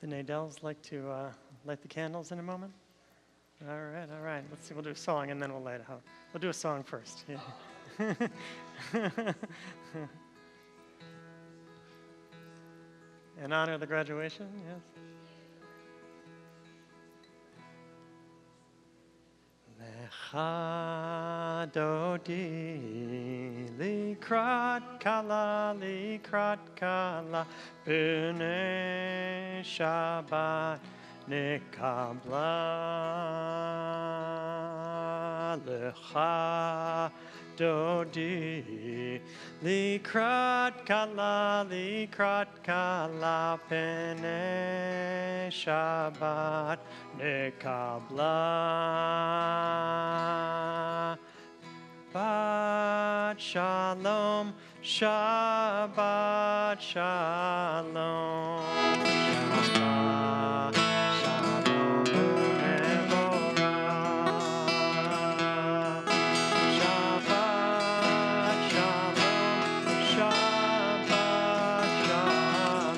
The Nadells like to light the candles in a moment? All right. Let's see, we'll do a song and then we'll light it out. We'll do a song first. Yeah. In honor of the graduation, yes. Lecha dodi likrat kala b'nei Shabbat nekabla lecha dodi likrat kala b'nei Shabbat nekabla Shabbat shalom, Shabbat shalom, Shabbat shalom u'mevorach. Shabbat shalom, Shabbat shalom,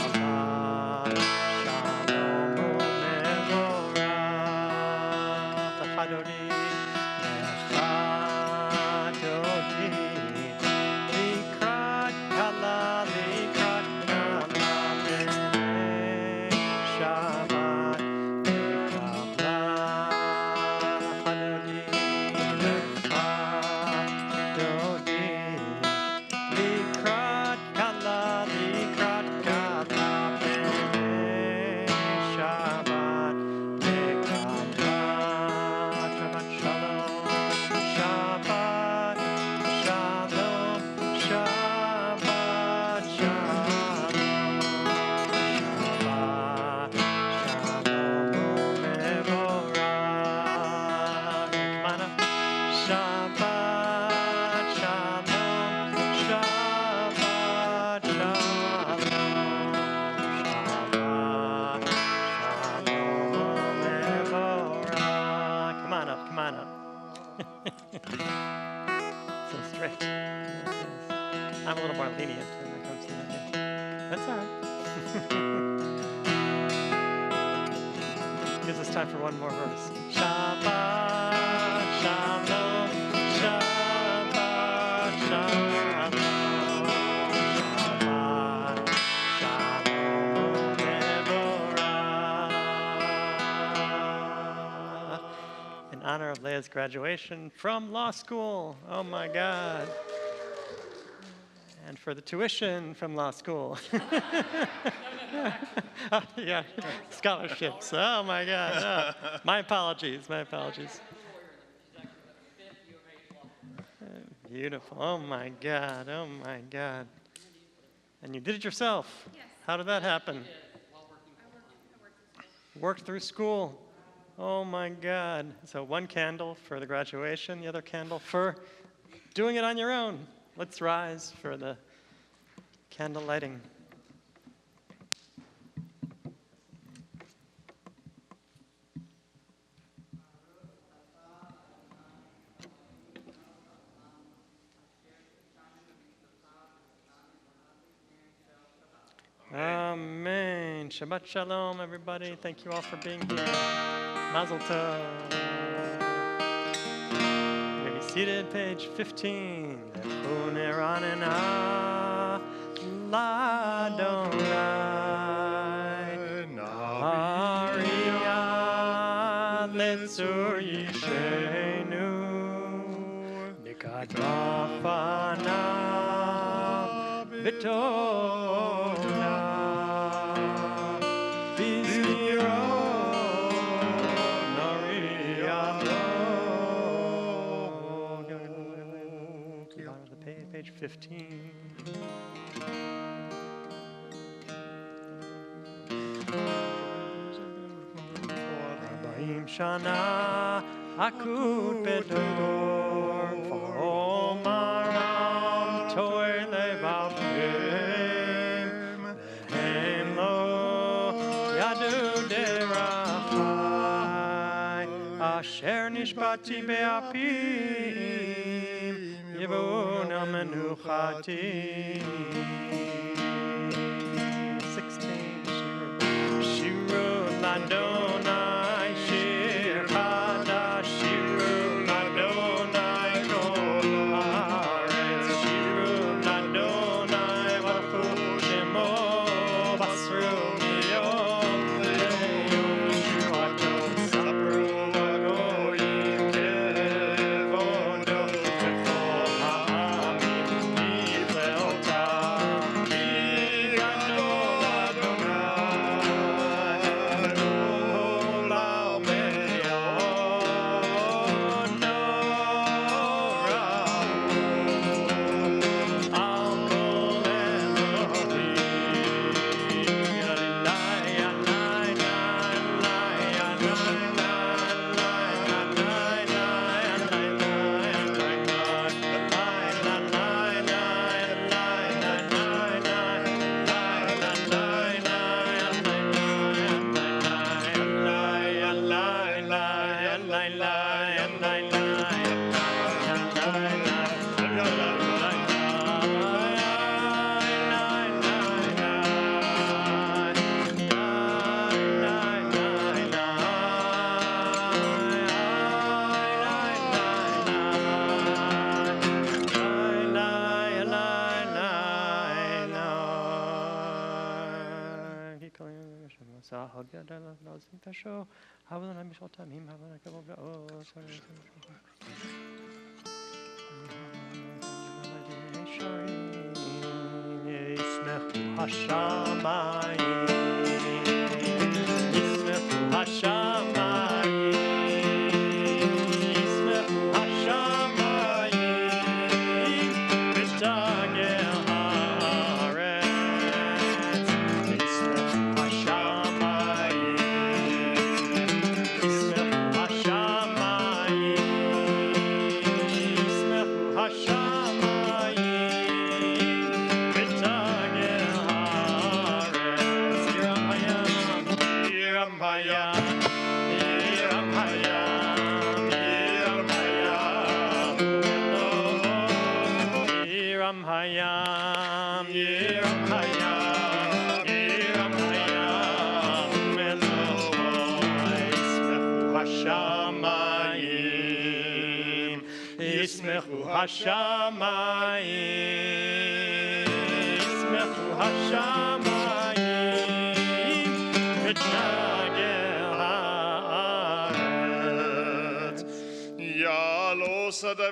Shabbat shalom u'mevorach. Chadodi. So strict. I'm a little more lenient when it comes to that. That's all right. Gives us time for one more verse. Shabbat shalom, Shabbat shalom, Shabbat shalom mevorach. In honor of Leah's graduation from law school. Oh my God. And for the tuition from law school. Yeah, scholarships. Oh my God. Oh. My apologies. Beautiful. Oh my God. And you did it yourself. Yes. How did that happen? Worked through school. Oh my God. So one candle for the graduation, the other candle for doing it on your own. Let's rise for the candle lighting. Amen. Shabbat shalom, everybody. Thank you all for being here. Mazel tov. You may be seated, page 15. Lechuneranena l'Adonai Ariya letzur yishenu Nikad b'fanav b'tona b'ziro nariyalo. Bottom of the page 15. Shana akut bedor omaram toy levavim lehem lo yadu derachai asher nishbati be'apim yevuna menuchati. 16.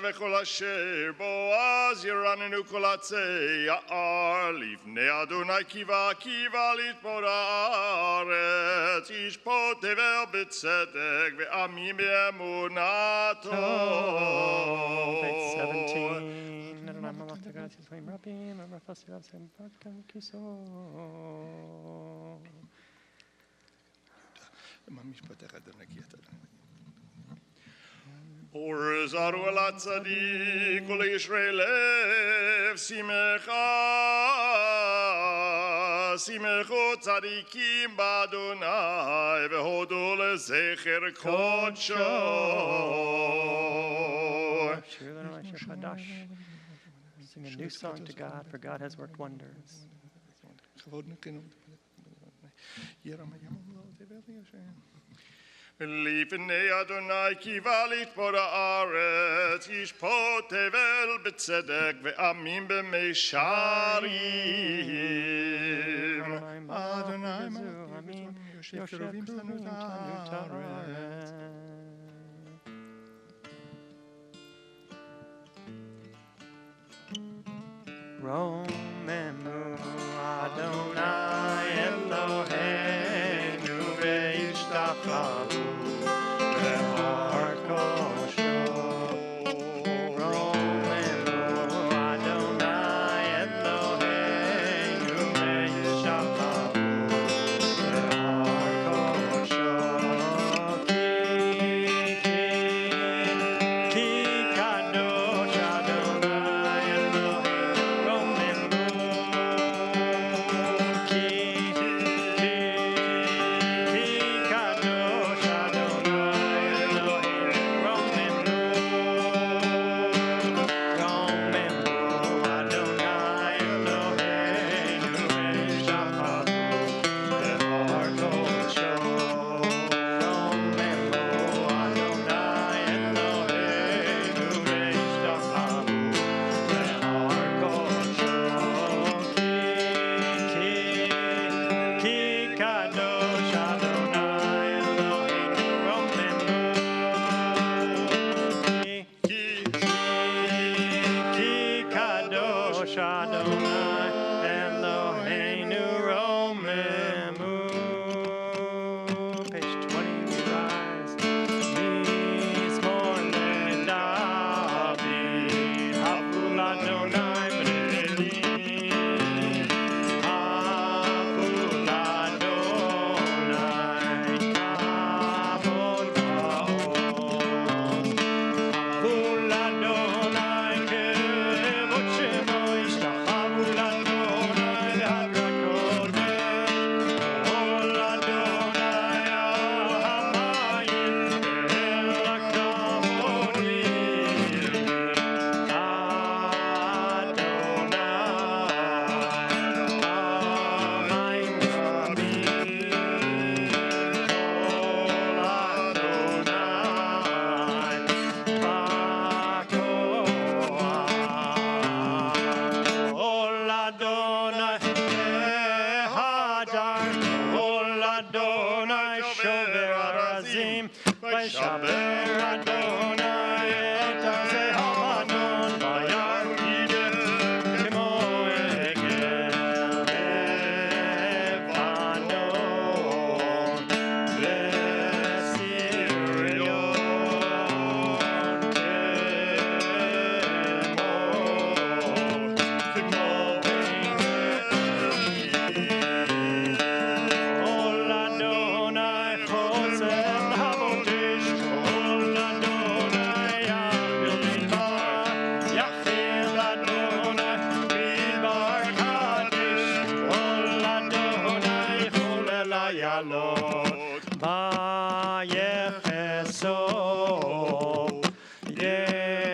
וכל אשר בו אז ירננו כל עצי יער לפני אדוני קיבה לתפור הארץ ישפוט תבל בצדק ועמים באמונתו. מה משפטך אדוני כי אתה ורזרו על הצדיק ולישרי לב שמחו צדיקים באדוני והודו לזכר קודשו. Sing a new song to God, for God has worked wonders. לפני אדוני קיבה לתפור הארץ ישפוט תבל בצדק ועמים במישרים. אדוני מלך יושב קרובים תנות הארץ. רוממו אדוני אלוהינו וישתחוו Kadosh Sim, Vaishaber Adonai et Arzeh Habanon, Vayar Yideh Kemo Egel Lebanon, Lesirion Kemo Ol Adonai Chosem Havotish, Ol Adonai Yachil Midbar, Yachil Adonai Midbar Kadesh, Ol Adonai Cholel Ayalot, Vayecheso Ye'arot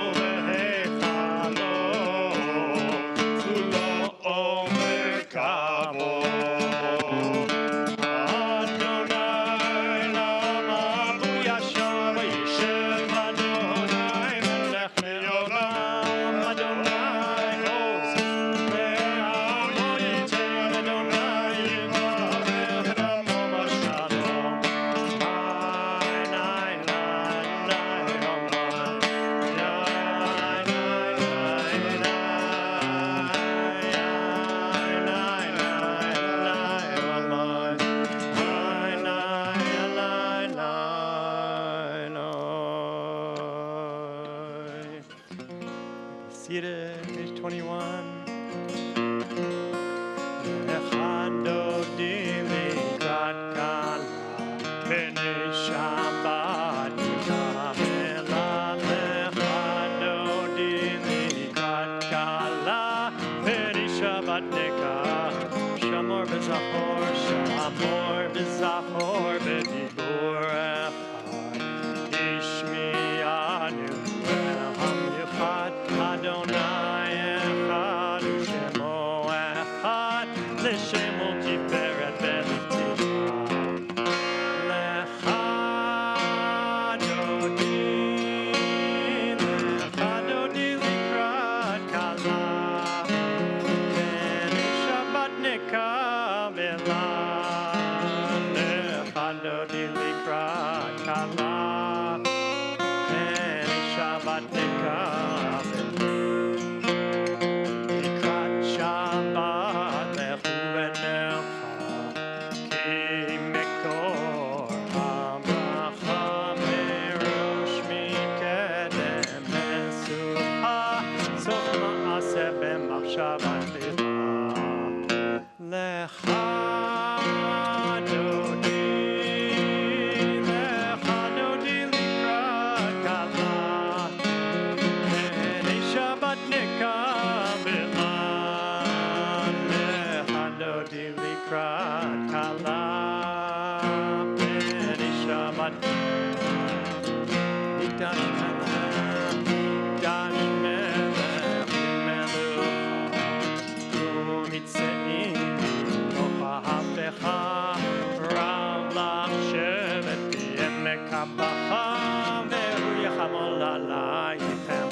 Uvehechalot, Kulo Omer Kavod. Adonai Lama Buyasham, Yishev Adonai Melech Leolam, Adonai Oz Ve'amo Yitem, Adonai Yimaveh Damo Mashalom. Nai, nai, nai, Ramai. Nai, nai, nai, nai, nai, Ramai. Seated, page 21. Echado dili kat kala, b'nei Shabbat nikamela. Echado dili kat kala, b'nei Shabbat nikah. Shamor b'zachor, shamor b'zachor, b'dibur echad. Ishmi'anu elham yuchad, Adonai echad, u'shemo echad, l'shemo tiferet v'litzicha. Lechadodi likrat kala, b'nei Shabbat nikavela. Lechadodi likrat kala, b'nei Shabbat nikavela. Likrat Shabbat lechu v'necha, ki mekor habracha merosh mikedem mesucha, sof ma'aseh b'machshavat licha. Lechadodi likrat kala, b'nei Shabbat nikavela. Lechadodi likrat kala, b'nei Shabbat Mikdash melech, Mikdash melech, melucha, u'mitzeim toch ha'hapecha, rav lach shevet b'yemek habacha, ve'hu yachamol alaychem.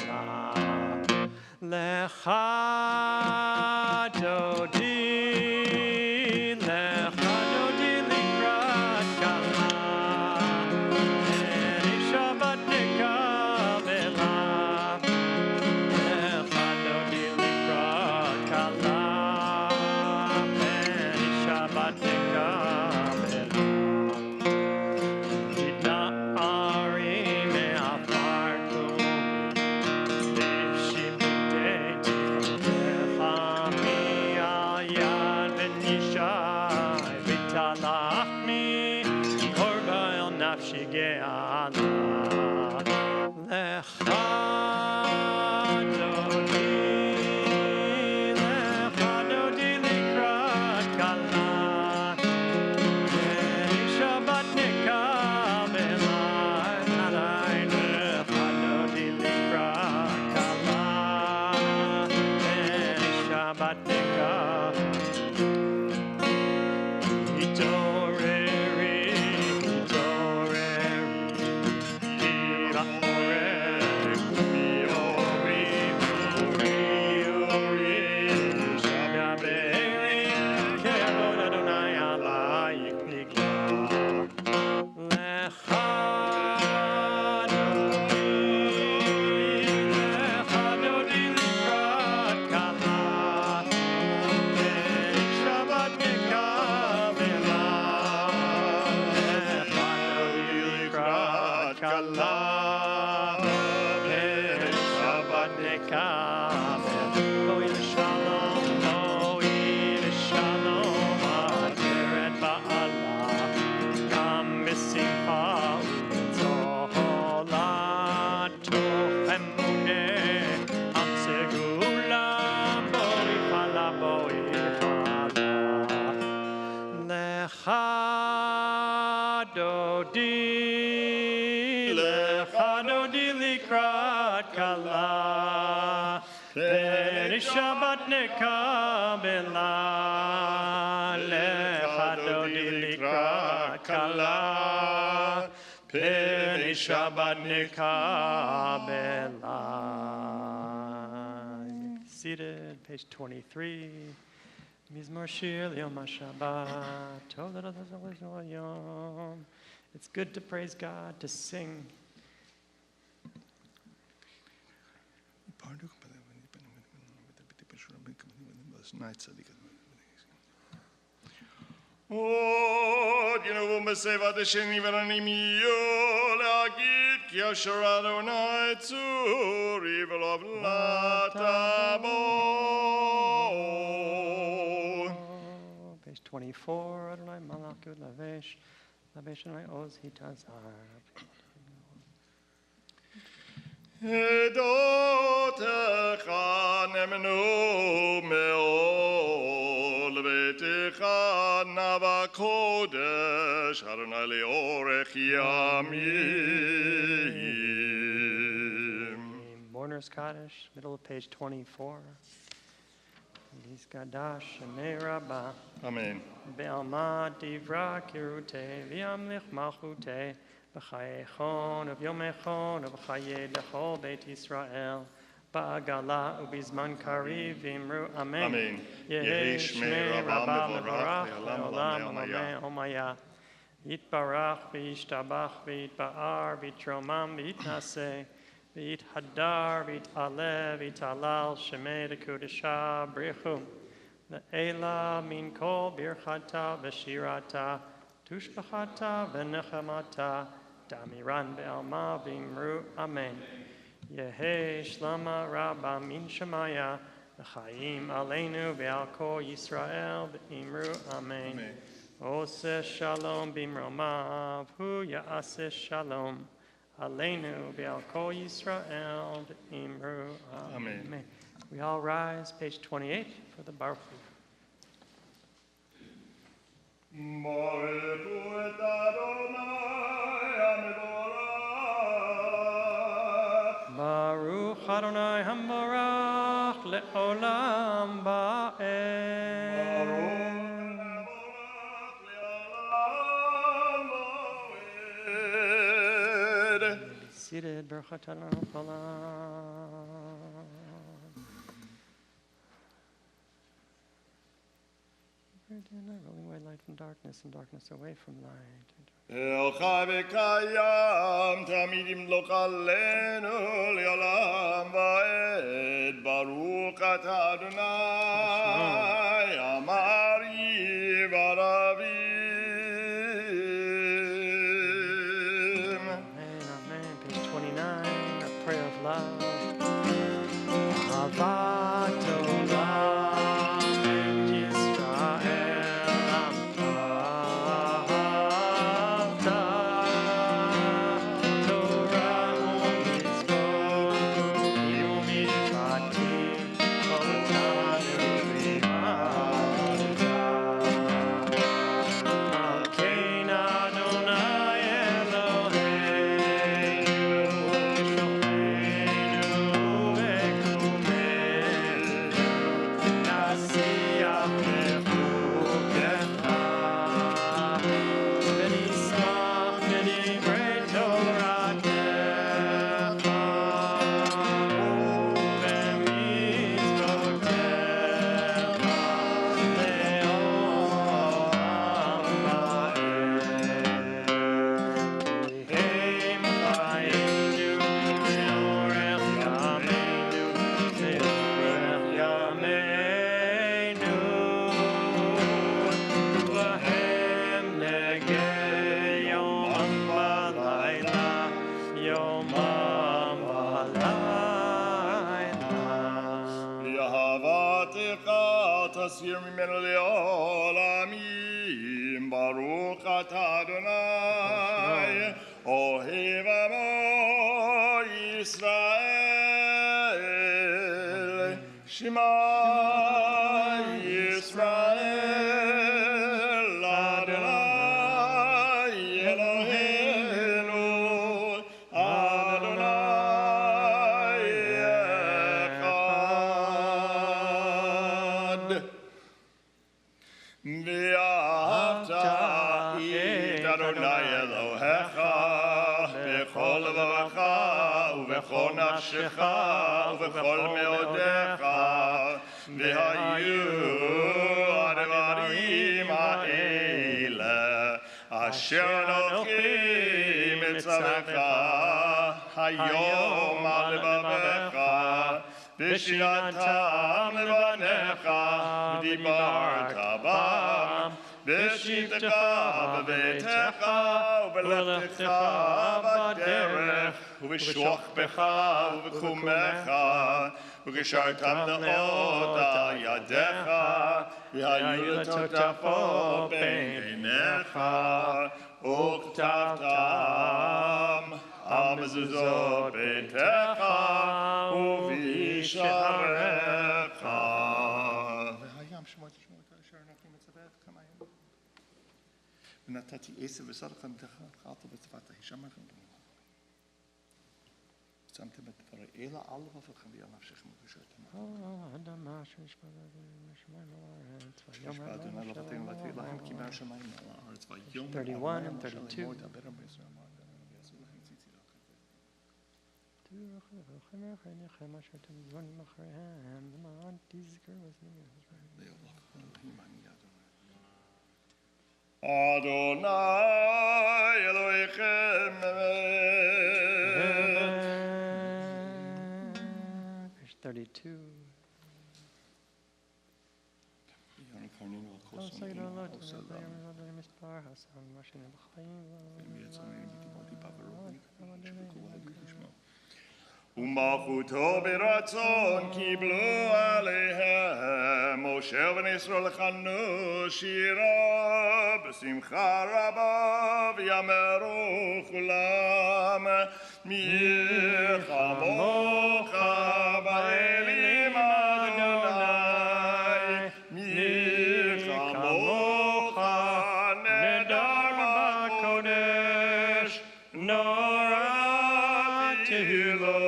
Lechadodi likrat kala, b'nei Shabbat nikavela. Lechadodi likrat kala, b'nei Shabbat nikavela. Na'arim me'afar nafshi ge'ala. Lechadodi likrat kala, b'nei Shabbat nikavela. Lechadodi likrat kala, b'nei Shabbat nikavela. kabel. Boi l'shalom, boi l'shalom, aderet ba'ala, gam b'simcha u'tzola, tov emuneh, am segula, boi chala, lecha dodi likrat kala, ben Shabbat nekabela, lecha dodi likrat kala, ben Shabbat nekabela. Seated, page 23. Mizmor Shir Yom HaShabbat. It's good to praise God, to sing. עוד ינבום בסבב השני ורנימיו להגיד כי אשר אדוני צורי ולא בלטה בו. Page 24, Adonai Malachut Lavesh, Lavesh Adonai Oz Hitazar. עדותיך נאמנו מאוד, ביתך נאווה קודש, אדוני לאורך ימים. Mourner's Kaddish, middle of page 24. Lis Gadash, Shemei Rabbah. Amen. Be'alma divra kirute, v'yamlich malchute, b'chayechon, v'yomechon, v'chayeh lechol Beit Yisrael, ba'agala ubizman kariv, v'imru Amen. Amen. Yehi Shmei Rabbah mevarach, le'olam amen, omaya. Yitbarach, v'yishtabach, v'yitba'ar, v'yitromam, v'yitnaseh, v'yithadar, v'yit'aleh, v'yit'alal, Shemei dekudesha, brichu. Le'ela min kol birchata v'shirata, tushbachata v'nechamata, damiran be'alma v'imru amen. Yehi shlama rabba min shemaya, v'chayim aleinu ve'al kol Yisrael v'imru amen. Oseh shalom b'imromav, hu ya'aseh shalom. Aleinu ve'al kol Yisrael v'imru amen. Amen. We all rise, page 28 for the Baruch. Baruchu et Adonai HaMevorach. Baruch Adonai HaMevorach le'olam ba'ed. Be seated, Baruch Adonai HaMevorach. Rolling away light from darkness and darkness away from light. אלך וקיים תמיד ימלוך עלינו לעולם ועד. ברוך אתה אדוני אמרי ורבים. Amen, amen. Page 29, a prayer of love. Ahavat olam et Yisrael ahavta, Torah u'mitzvot u'mishpatim kol tanu v'imanu. ברוך אתה אדוני, אוהב עמו ישראל, שמע ישראל, אדוני אלוהינו, אדוני אחד. ואהבת את אדוני אלוהיך בכל לבבך ובכל נפשך ובכל מאודיך, והיו הדברים האלה אשר אנוכי מצווך היום על לבבך, ושיננתם לבניך ודיברת בם, בשבתך בביתך ובלכתך בדרך ובשוכבך ובקומך, וקשרתם לאות על ידיך, והיו לטוטפות בין עיניך, וכתבתם על מזוזות ביתך ובשעריך. והים שמות אשר אנוכי מצווך כמים. ונתתי עשב בשר חמתך, אכלת וצבעת הישמעכם. שמתם את דברי אלה על לבבכם ועל נפשכם וקשרתם. האדמה שנשבע לשמיים לארץ, ויאמר אדוני אלוהינו ותהי לכם כי מהשמיים על הארץ, ויאמר 31 and 32. אשר אתם דברים אחריהם, למען תזכרו את שמי. אדוני אלוהיכם. Verse 32. ומלכותו ברצון קיבלו עליהם, משה ובני ישראל חנו שירה בשמחה רבה, ויאמרו כולם מי כמוך באלים אדוני, מי כמוך נדר בקודש, נורא תהילה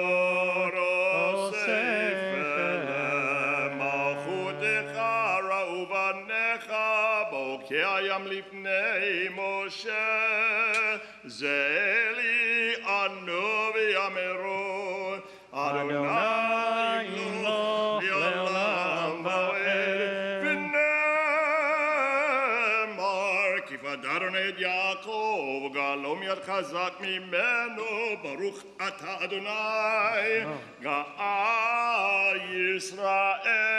הים לפני משה, זה לי אנו ויאמרו, אדוני ימלוך לעולם ועד. ונאמר, כי פדרנו את יעקב, גאלו מיד חזק ממנו, ברוך אתה אדוני, גאל ישראל.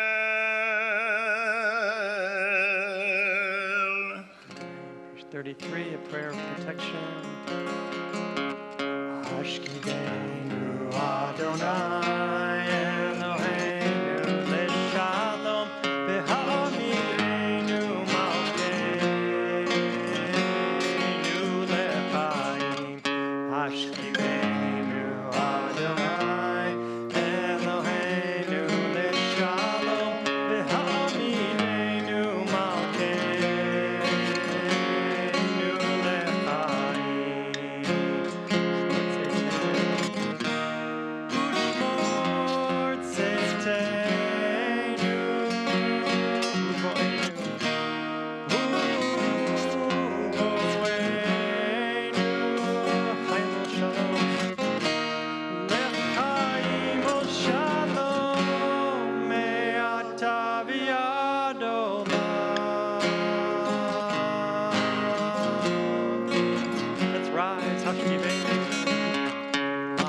33, a prayer of protection. Ashkidenu Adonai Eloheinu Leshalom V'ha'amidenu Malkeinu Lechaim. Ashkidenu Adonai Eloheinu Leshalom V'ha'amidenu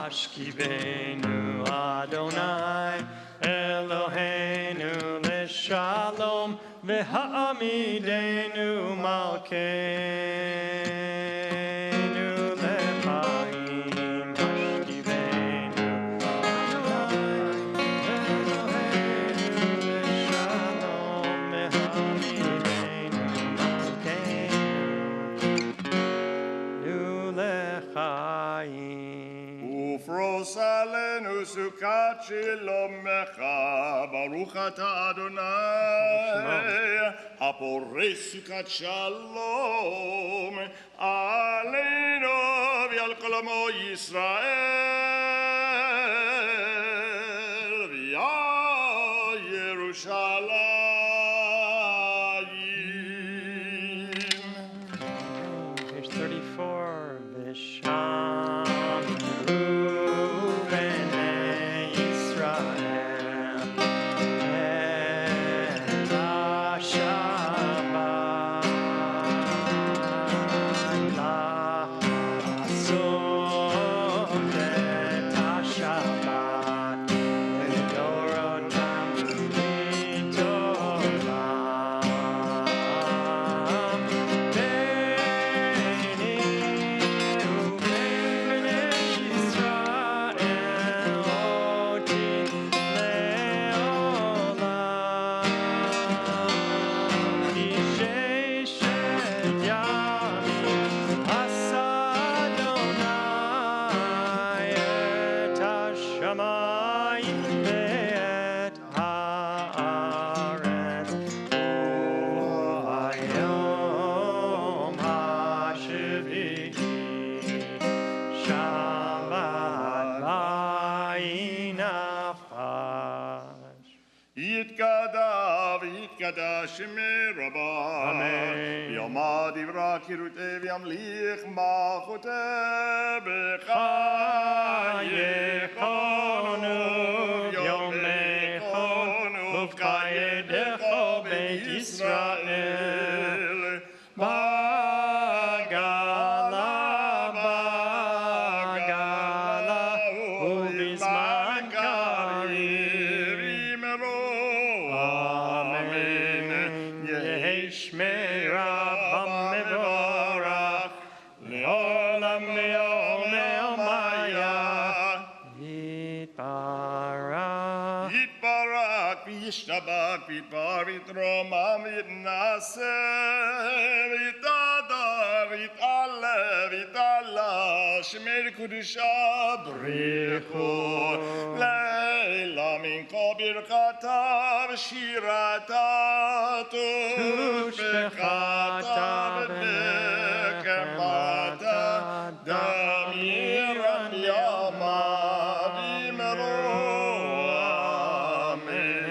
Ashkivenu Adonai Eloheinu Leshalom V'ha'amidenu Malkeinu Lechaim. Ashkivenu Adonai Eloheinu Leshalom V'ha'amidenu Malkeinu סוכת שלומך, ברוך אתה אדוני, הפורש סוכת שלום, עלינו ועל כל עמו ישראל, ועל ירושלים. Page 34. Visham Reuven Yisrael et HaShabbat לעשות את השבת לדורותם לטובם. ביני ובין ישראל אותי לעולם. כי ששת ימים עשה אדוני את השמיים ואת הארץ, וביום השביעי שבת וינפש. יתגדע ויתקדש מרבה, אמן. יאמר דברה קירותי וימליך מלכותי בחייכנו יומנו ובקיידך בית ישראל, בגלה בגלה ובזמן קריב. אמן. יהי שמירה במבורך לעולם לעולם לעולמיה. יתברך. יתברך וישתבח ויתבר ויתרומם ויתנשא ויתהדר ויתעלה ויתעלה שמר קדושה בריחו לילה מן כה ברכתה ושירתה ושפחתה וחמתה דמירן ימה וימרו אמן.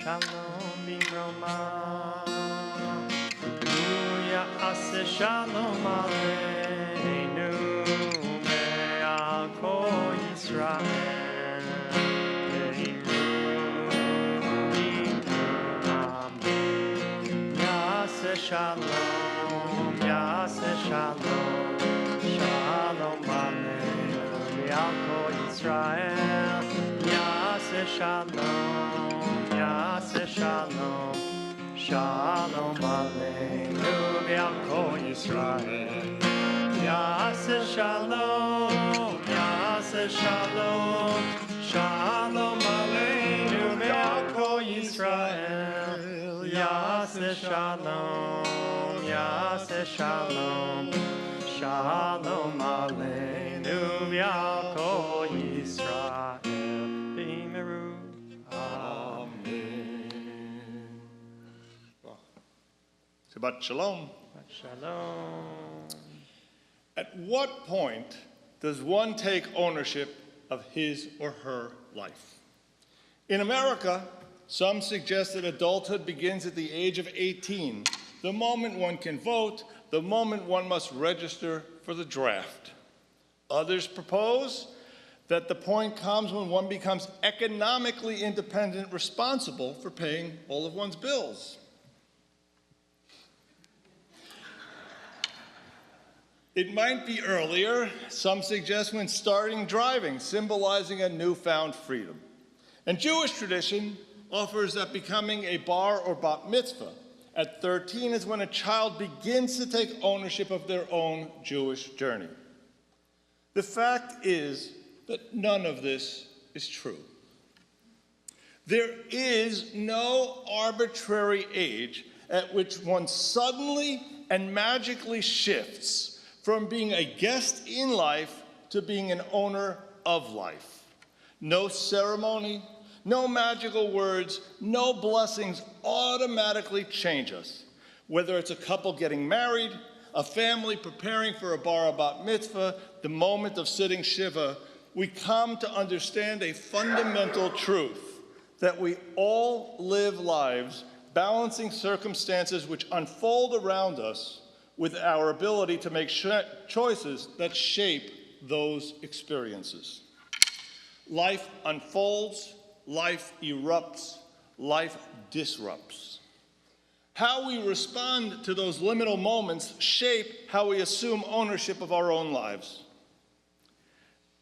Shalom Bimroma. Ya'aseh Shalom Aleinu Me'al Kol Yisrael. Ya'aseh Shalom, Ya'aseh Shalom, Shalom Aleinu Me'al Kol Yisrael. Ya'aseh Shalom, Ya'aseh Shalom, Shalom Aleinu Me'al Kol Yisrael. Ya'aseh Shalom, Ya'aseh Shalom, Shalom Aleinu Me'al Kol Yisrael. Ya'aseh Shalom, Ya'aseh Shalom, Shalom Aleinu Me'al Kol Yisrael. B'meru. Amen. Shabbat Shalom. Shalom. At what point does one take ownership of his or her life? In America, some suggest that adulthood begins at the age of 18, the moment one can vote, the moment one must register for the draft. Others propose that the point comes when one becomes economically independent, responsible for paying all of one's bills. It might be earlier, some suggest when starting driving, symbolizing a newfound freedom. And Jewish tradition offers that becoming a bar or bat mitzvah at 13 is when a child begins to take ownership of their own Jewish journey. The fact is that none of this is true. There is no arbitrary age at which one suddenly and magically shifts from being a guest in life to being an owner of life. No ceremony, no magical words, no blessings automatically change us. Whether it's a couple getting married, a family preparing for a bar or bat mitzvah, the moment of sitting Shiva, we come to understand a fundamental truth, that we all live lives balancing circumstances which unfold around us with our ability to make choices that shape those experiences. Life unfolds, life erupts, life disrupts. How we respond to those liminal moments shape how we assume ownership of our own lives.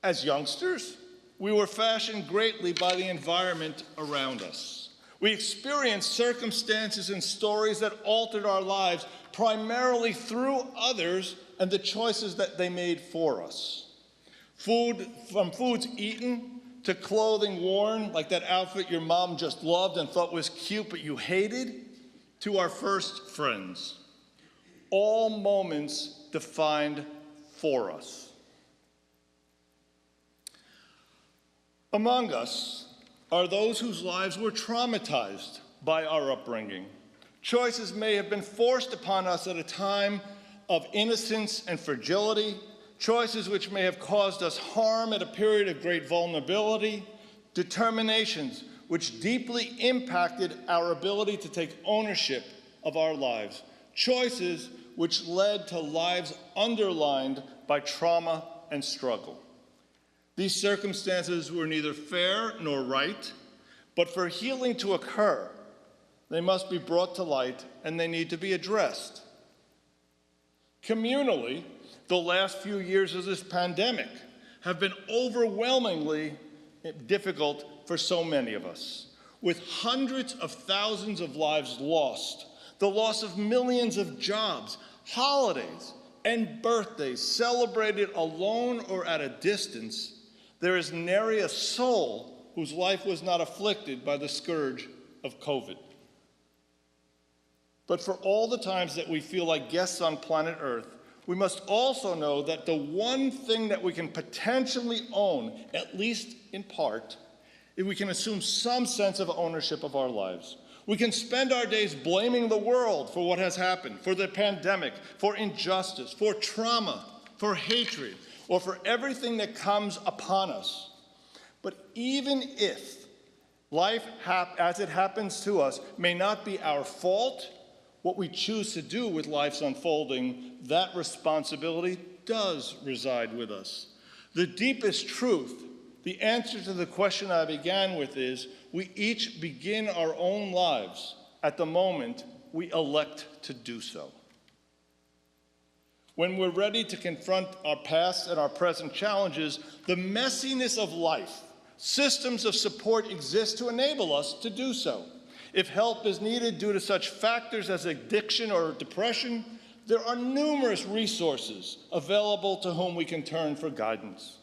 As youngsters, we were fashioned greatly by the environment around us. We experienced circumstances and stories that altered our lives primarily through others and the choices that they made for us. From foods eaten to clothing worn, like that outfit your mom just loved and thought was cute but you hated, to our first friends. All moments defined for us. Among us are those whose lives were traumatized by our upbringing. Choices may have been forced upon us at a time of innocence and fragility, choices which may have caused us harm at a period of great vulnerability, determinations which deeply impacted our ability to take ownership of our lives, choices which led to lives underlined by trauma and struggle. These circumstances were neither fair nor right, but for healing to occur, they must be brought to light and they need to be addressed. Communally, the last few years of this pandemic have been overwhelmingly difficult for so many of us, with hundreds of thousands of lives lost, the loss of millions of jobs, holidays, and birthdays celebrated alone or at a distance. There is nary a soul whose life was not afflicted by the scourge of COVID. But for all the times that we feel like guests on planet Earth, we must also know that the one thing that we can potentially own, at least in part, is we can assume some sense of ownership of our lives. We can spend our days blaming the world for what has happened, for the pandemic, for injustice, for trauma, for hatred, or for everything that comes upon us. But even if Life, as it happens to us, may not be our fault. What we choose to do with life's unfolding, that responsibility does reside with us. The deepest truth, the answer to the question I began with is, we each begin our own lives at the moment we elect to do so. When we're ready to confront our past and our present challenges, the messiness of life, systems of support exist to enable us to do so. If help is needed due to such factors as addiction or depression, there are numerous resources available to whom we can turn for guidance.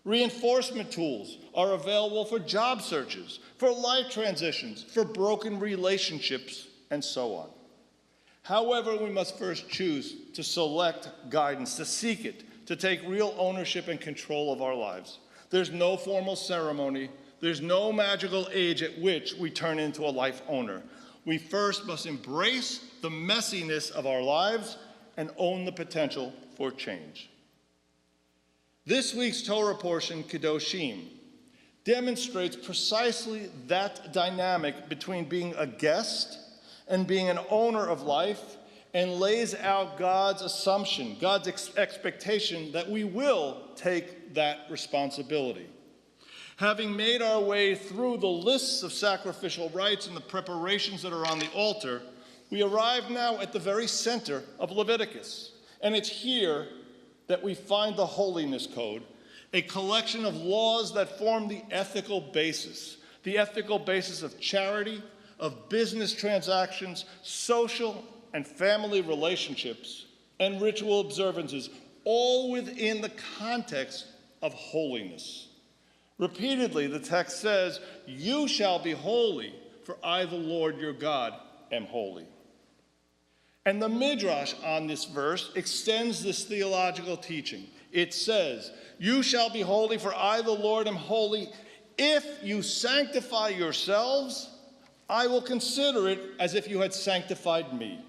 Reinforcement tools are available for job searches, for life transitions, for broken relationships, and so on. However, we must first choose to select guidance, to seek it, to take real ownership and control of our lives. There's no formal ceremony. There's no magical age at which we turn into a life owner. We first must embrace the messiness of our lives and own the potential for change. This week's Torah portion, Kedoshim, demonstrates precisely that dynamic between being a guest and being an owner of life, and lays out God's assumption, God's expectation that we will take that responsibility. Having made our way through the lists of sacrificial rites and the preparations that are on the altar, we arrive now at the very center of Leviticus. And it's here that we find the Holiness Code, a collection of laws that form the ethical basis of charity, of business transactions, social and family relationships, and ritual observances, all within the context of holiness. Repeatedly, the text says, "You shall be holy, for I, the Lord your God, am holy." And the Midrash on this verse extends this theological teaching. It says, "You shall be holy, for I, the Lord, am holy. If you sanctify yourselves, I will consider it as if you had sanctified me.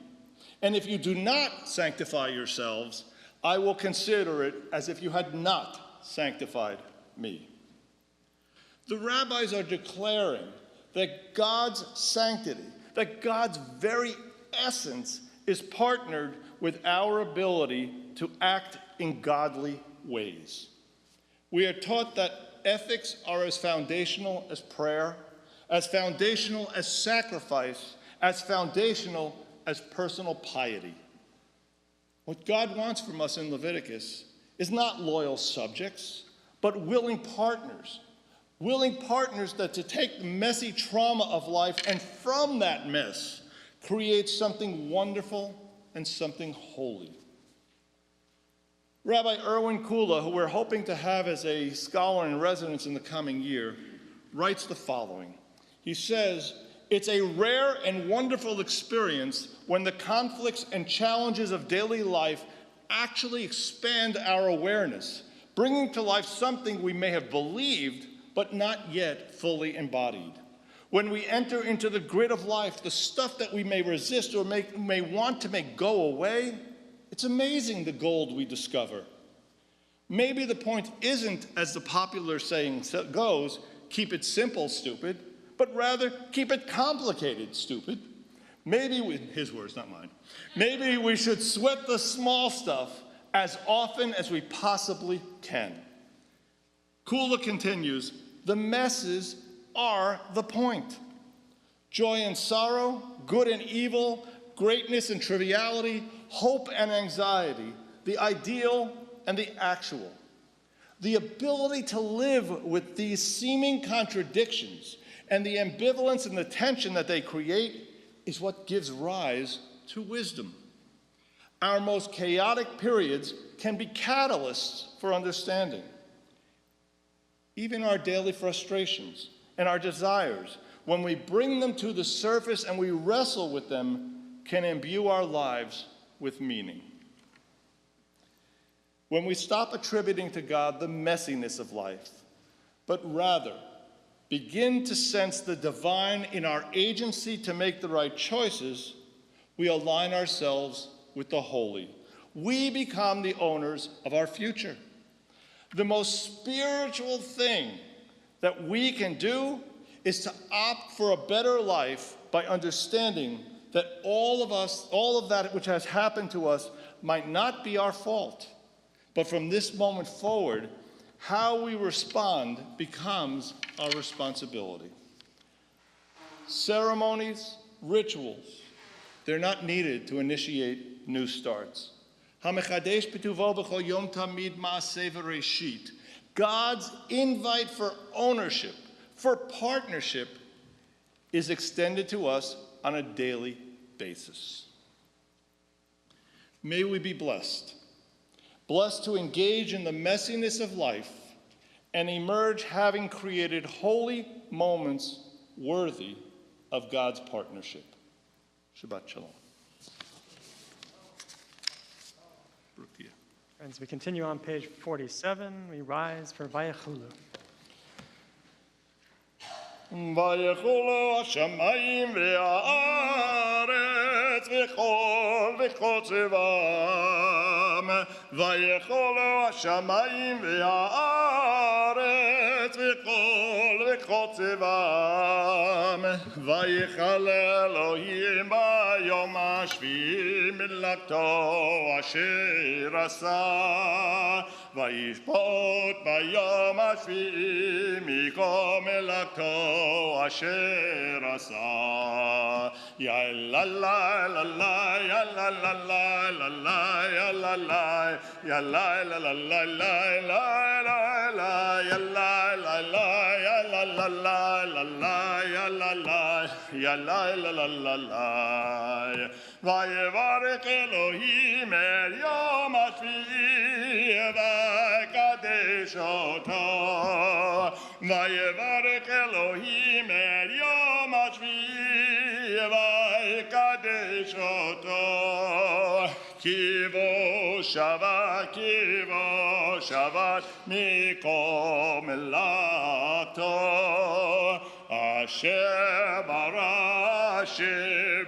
And if you do not sanctify yourselves, I will consider it as if you had not sanctified me." The rabbis are declaring that God's sanctity, that God's very essence is partnered with our ability to act in godly ways. We are taught that ethics are as foundational as prayer, as foundational as sacrifice, as foundational as personal piety. What God wants from us in Leviticus is not loyal subjects, but willing partners that to take the messy trauma of life and from that mess create something wonderful and something holy. Rabbi Erwin Kula, who we're hoping to have as a scholar in residence in the coming year, writes the following. He says, "It's a rare and wonderful experience when the conflicts and challenges of daily life actually expand our awareness, bringing to life something we may have believed but not yet fully embodied. When we enter into the grid of life, the stuff that we may resist or may want to make go away, it's amazing the gold we discover. Maybe the point isn't, as the popular saying goes, keep it simple, stupid, but rather keep it complicated, stupid. His words, not mine. Maybe we should sweat the small stuff as often as we possibly can." Kula continues, "The messes are the point. Joy and sorrow, good and evil, greatness and triviality, hope and anxiety, the ideal and the actual. The ability to live with these seeming contradictions and the ambivalence and the tension that they create is what gives rise to wisdom. Our most chaotic periods can be catalysts for understanding. Even our daily frustrations and our desires, when we bring them to the surface and we wrestle with them, can imbue our lives with meaning. When we stop attributing to God the messiness of life, but rather begin to sense the divine in our agency to make the right choices, we align ourselves with the holy. We become the owners of our future. The most spiritual thing that we can do is to opt for a better life by understanding that all of that which has happened to us might not be our fault. But from this moment forward, how we respond becomes our responsibility. Ceremonies, rituals, they're not needed to initiate new starts. HaMechadesh b'tuvo b'chol yom tamid ma'aseh v'reshit. God's invite for ownership, for partnership, is extended to us on a daily basis. May we be blessed to engage in the messiness of life and emerge having created holy moments worthy of God's partnership. Shabbat Shalom. Friends, we continue on page 47. We rise for Vayechulu. ויכולו השמיים והארץ וכל צבאם ויכולו השמיים והארץ וכל צבאם ויכל אלוהים ביום השביעי מלאכתו אשר עשה וישפוט ביום השביעי מכל מלאכתו אשר עשה. יא לה לה לה לה יא לה לה לה לה לה יא לה לה יא לה לה לה לה לה לה יא לה לה לה יא לה לה לה לה לה יא לה לה יא לה לה לה לה לה ויברך אלוהים את יום השביעי ויקדש אותו ויברך אלוהים את יום השביעי ויקדש אותו כי בו שבת מכל מלאכתו אשר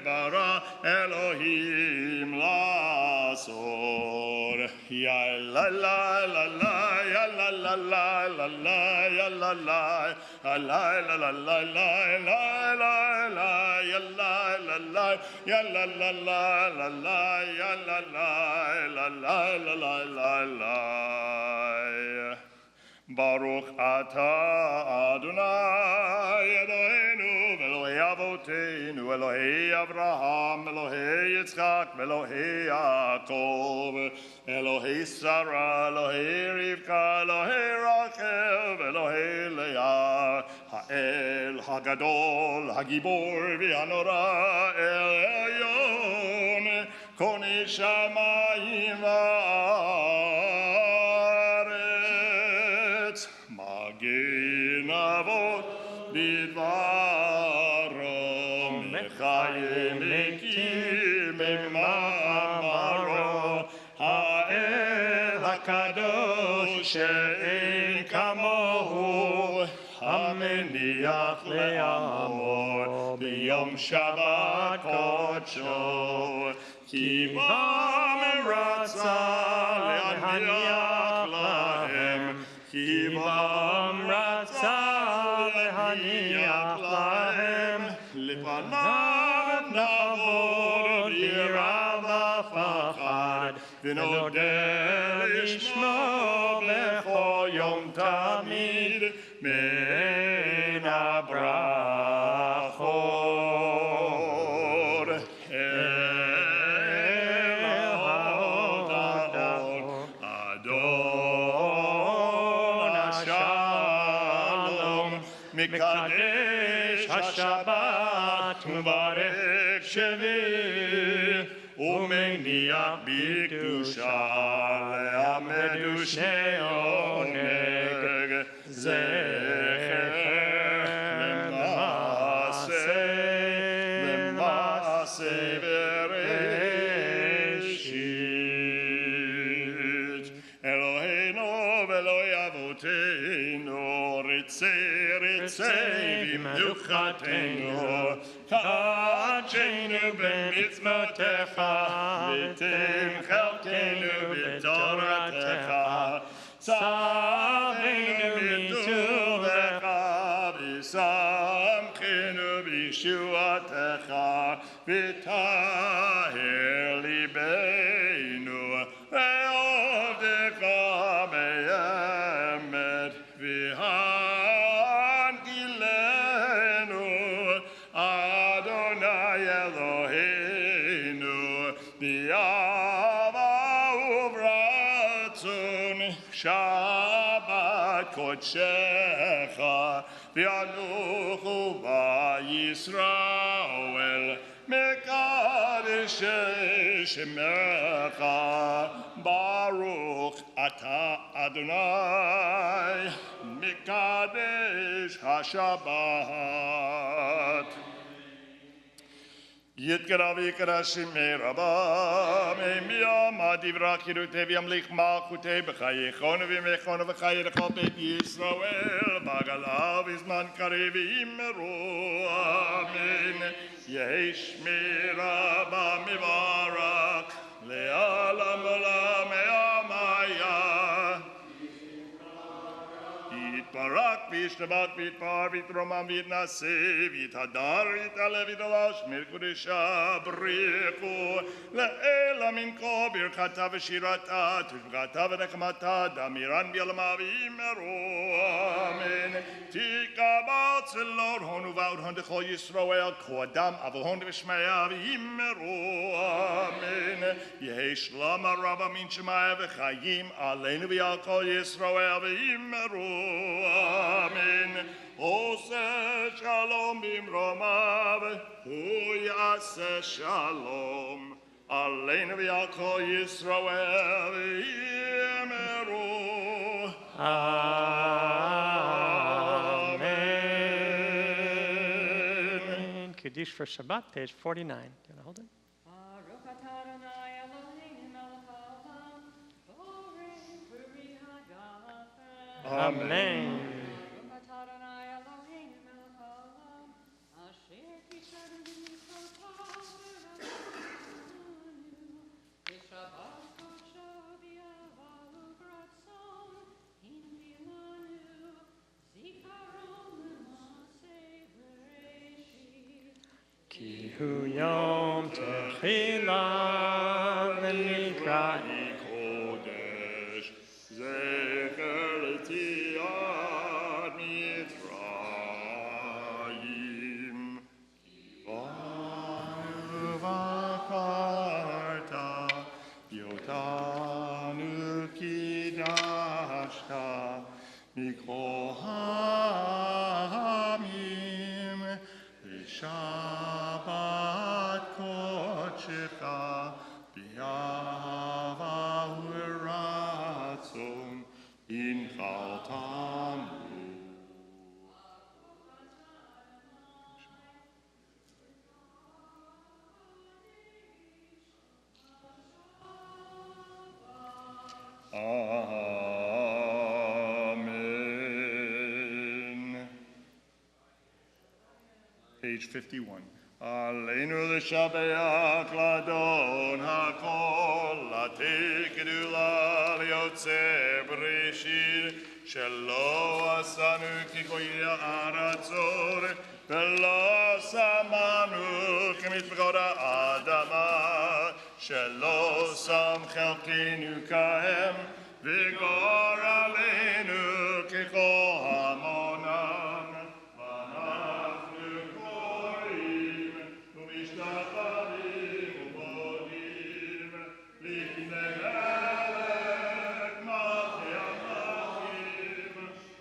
ברא אלוהים לעשות. יא לה לה לה לה יא לה לה לה לה לה יא לה לה לה לה לה לה לה יא לה לה לה יא לה לה לה לה לה יא לה לה לה לה לה לה ברוך אתה אדוני אלוהינו ואלוהי אבותינו אלוהי אברהם אלוהי יצחק ואלוהי יעקב אלוהי שרה אלוהי רבקה אלוהי רחל ואלוהי לאה האל הגדול הגיבור והנורא העליון קונה שמיים וארץ מגן אבות בדברו מחיים מקים במאמרו האל הקדוש שאין כמוהו המניח לעמו ביום שבת קודשו כי בם רצה להניח להם כי בם רצה להניח להם לפניו נעבוד יראה ופחד ונודה לשמו בכל יום תמיד בין הברכות אל ההודות אדון השלום מקדש השבת ומברך שביעי ומניח בקדושה לעמדו שני עונג זכר למעשה בראשית אלוהינו ואלוהי אבותינו רצה במנוחתנו קדשנו במצוותיך ותן חלקנו בתורתך צווינו מטובך ושא בישועתך, וטהר ליבנו, ועובדך באמת, והנחילנו, אדוני אלוהינו, באהבה וברצון, שבת קודשך, ואנוכו בישראל, מקדש שמך, ברוך אתה אדוני, מקדש השבת. יתקרא ויקרא שמי רבה, מימד יברח חירותי וימליך מלכותי בחייכון ובימיכון וחיי לכל בית ישראל, בגלה בזמן קריב יאמרו אמן. יהי שמי רבה מברך, לעולם עולם ימיה. יתברך וישתבח ויתפאר ויתרומם ויתנשא ויתהדר ויתעלה ויתעלה שמיר קודשה בריחו לאלה מן כה ברכתה ושירתה תשבחתה ונחמתה דמירן ביעלמה ויאמרו אמן. תקבע צלור הון ובעוד הון דכל ישראל כה אדם אבל הון ושמיה ויאמרו אמן. יהי שלום הרבה מן שמיה וחיים עלינו ועל כל ישראל ויאמרו אמן. עושה שלום במרומיו, הוא יעשה שלום עלינו ועל כל ישראל ויאמרו Amen. Kaddish for Shabbat, page 49. Do you want to hold it? Baruch atah Adonai Eloheinu melech haolam, boring puri hagafen. Amen. Baruch atah Adonai Eloheinu melech haolam, asher kisharenu b'mitzvotav v'rachmanu, v'shabbat kodsho b'yahava u'b'ratzon, hinvilanu, zikaron l'maseh b'reishit. Ki hu yom techila v'nikra קודש זכר יציאת מצרים ובחרת אותנו קידשת מכל העמים בשבת קודשך באהבה ורצון הנחלתנו. Amen. Page 51. עלינו לשבח לאדון הכל, לתת גדולה ליוצא בראשית, שלא עשנו כגויי הארצות, ולא שמנו כמטבעות האדמה, שלא שם חלקנו כהם, וגורלנו ככל המונם. ואנחנו קוראים ומשתחווים ומודים לפני מלך מלכי המלכים,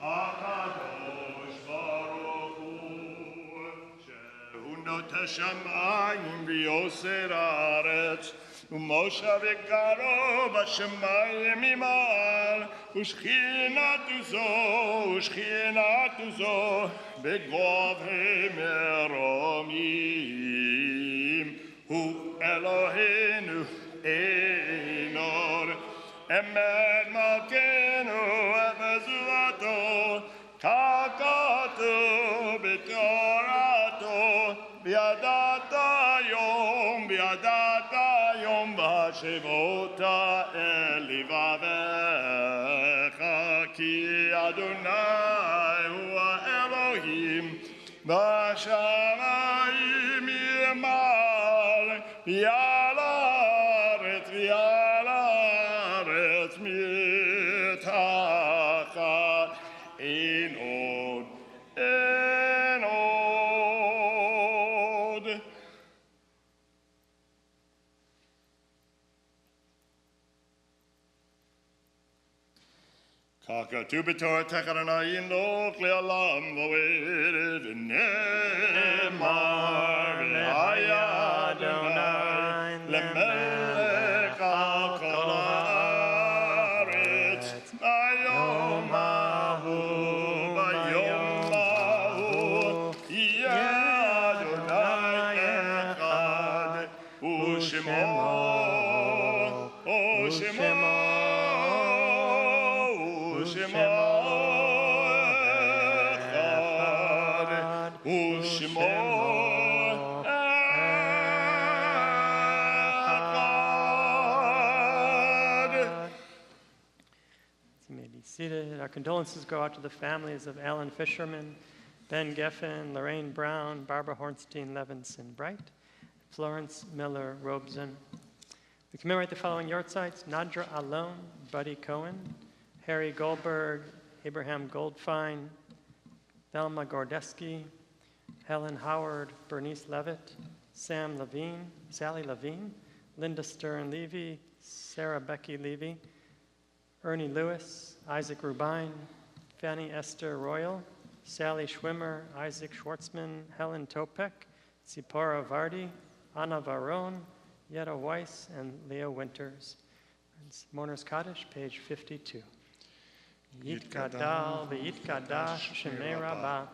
הקדוש ברוך הוא, שהוא נוטה שמיים ויוסר הארץ, ומושב יקרו בשמיים ממעל, ושכינתו זו בגובה מרומים. הוא אלוהינו אין עוד, אמת מלכנו וזרועתו, ככתוב בתורתו, וידעת יום והשבות אל לבביך, כי אדוני הוא האלוהים בשמיים ועל הארץ ועל הארץ מתחת אין עוד, אין עוד. כך כתוב בתורתך אדוני אלוק לעולם ועד ונאמר והיה אדוני למלך על כל הארץ ביום ההוא ביום ההוא יהיה אדוני אחד ושמו Seated. Our condolences go out to the families of Alan Fisherman, Ben Geffen, Lorraine Brown, Barbara Hornstein, Levinson Bright, Florence Miller Robeson. We commemorate the following yortzites: Nadra Alon, Buddy Cohen, Harry Goldberg, Abraham Goldfein, Thelma Gordeski, Helen Howard, Bernice Levitt, Sam Levine, Sally Levine, Linda Stern Levy, Sarah Becky Levy, Ernie Lewis, Isaac Rubine, Fanny Esther Royal, Sally Schwimmer, Isaac Schwartzman, Helen Topek, Zipporah Vardy, Anna Varon, Yetta Weiss, and Leah Winters. It's Mourner's Kaddish, page 52. Yitgadal v'yitkadash shemei rabbah,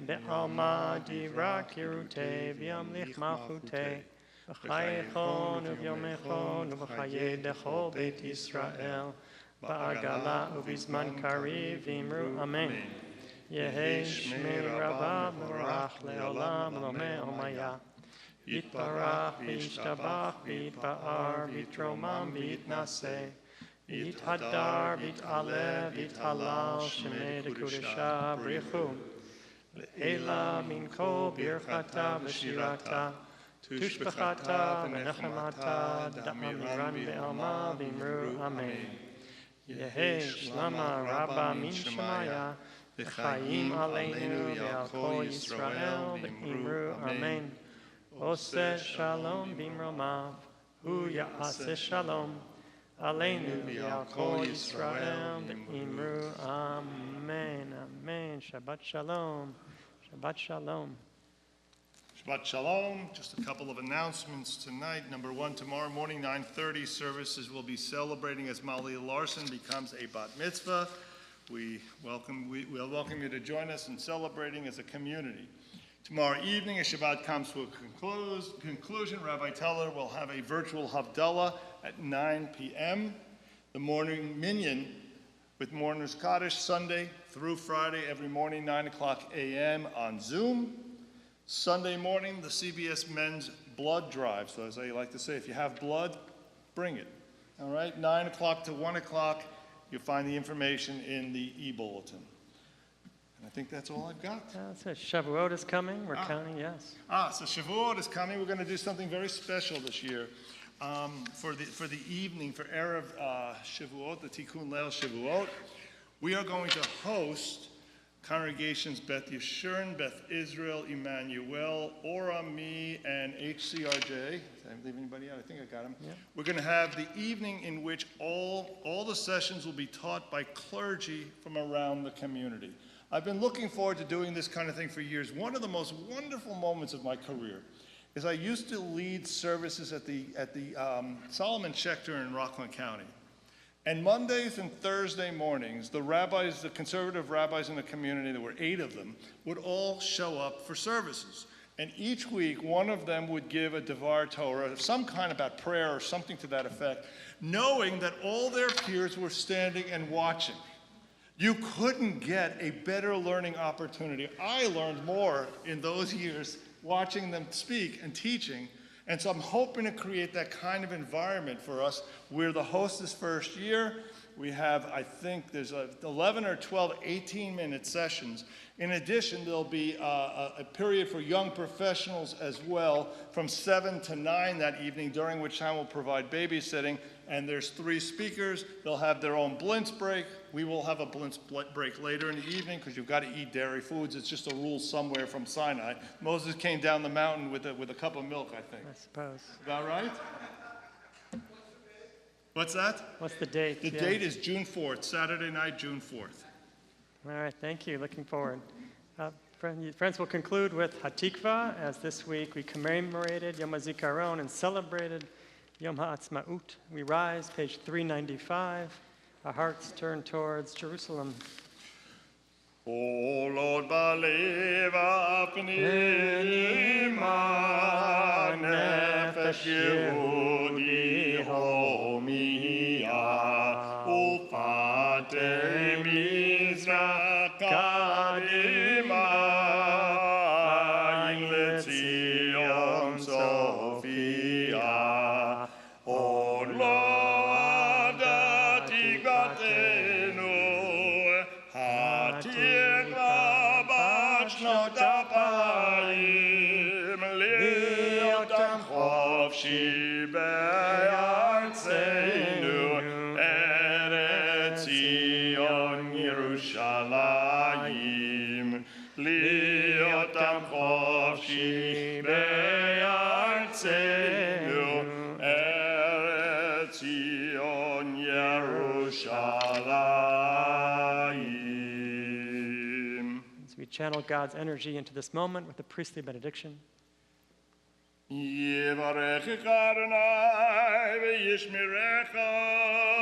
be'alma dira kirutei v'yamlich malchutei, v'chayechon uvyomechon uv'chayei dechol beit Yisrael, ba'agala uvizman kariv v'imru amen. Yehei shmei rabbah v'orach le'olam lomei omaya. Yitbarach v'yishtabach v'yitba'ar v'yitromam v'yitnaseh. V'yithadar v'yit'aleh v'yit'halal shemei dekudesha brichu. Le'ela min kol birchata v'shirata. Tushbachata v'nechemata da'amiran be'alma v'imru amen. Yehei shlama rabba min shemaya v'chayim aleinu v'al kol Yisrael v'imru amen. Oseh shalom b'imromav hu ya'aseh shalom aleinu v'al kol Yisrael v'imru amen. Amen. Shabbat shalom. Shabbat shalom. Shabbat Shalom. Just a couple of announcements tonight. Number one, tomorrow morning, 9:30, services will be celebrating as Malia Larson becomes a bat mitzvah. We'll welcome you to join us in celebrating as a community. Tomorrow evening, as Shabbat comes to a conclusion, Rabbi Teller will have a virtual Havdalah at 9 p.m. The morning minyan with Mourner's Kaddish, Sunday through Friday, every morning, 9 o'clock a.m. on Zoom. Sunday morning, the CBS Men's Blood Drive. So as I like to say, if you have blood, bring it. All right, 9 o'clock to 1 o'clock, you'll find the information in the e-bulletin. And I think that's all I've got. That's it. Shavuot is coming. We're counting, yes. So Shavuot is coming. We're going to do something very special this year. For the evening, for Erev Shavuot, the Tikkun Leil Shavuot, we are going to host congregations Beth Yeshurun, Beth Israel, Emmanuel, Orami, and HCRJ. Did I leave anybody out? I think I got them. Yeah. We're going to have the evening in which all the sessions will be taught by clergy from around the community. I've been looking forward to doing this kind of thing for years. One of the most wonderful moments of my career is I used to lead services at the Solomon Schechter in Rockland County. And Mondays and Thursday mornings, the rabbis, the conservative rabbis in the community, there were 8 of them, would all show up for services. And each week, one of them would give a Devar Torah, some kind about prayer or something to that effect, knowing that all their peers were standing and watching. You couldn't get a better learning opportunity. I learned more in those years watching them speak and teaching. And so I'm hoping to create that kind of environment for us. We're the host this first year, We have, I think, there's 11 or 12 18-minute sessions. In addition, there'll be a period for young professionals as well from 7 to 9 that evening, during which time we'll provide babysitting. And there's 3 speakers. They'll have their own blintz break. We will have a blintz break later in the evening because you've got to eat dairy foods. It's just a rule somewhere from Sinai. Moses came down the mountain with a cup of milk, I think. I suppose. Is that right? What's that? What's the date? The Yeah. date is June 4th, Saturday night, June 4th. All right, thank you. Looking forward. Friends, we'll conclude with Hatikva, as this week we commemorated Yom HaZikaron and celebrated Yom HaAtzmaut. We rise, page 395. Our hearts turn towards Jerusalem. O Lord, believe apnima nefesh Yehudi homia ufate mizrach kadima in Letzion Sophia. O Lord, Tikvatenu, Hatikva b'shnot apayim, li'otam chofshi be'artzenu, Eretz Zion Yerushalayim, li'otam chofshi be'artzenu, Eretz Zion Yerushalayim. As we channel God's energy into this moment with the priestly benediction. Yivarechecha Adonai v'yishmerecha.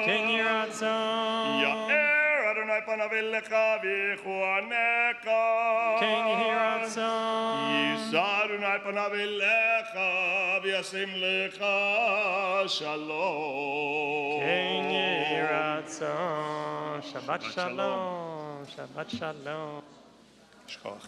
King Yiratzon. Ya'er Adonai panav elecha v'yichuanecha. King Yiratzon. Yisa Adonai panav elecha v'yasim lecha shalom. King Yiratzon. Shabbat shalom. Shabbat shalom. Shkoch.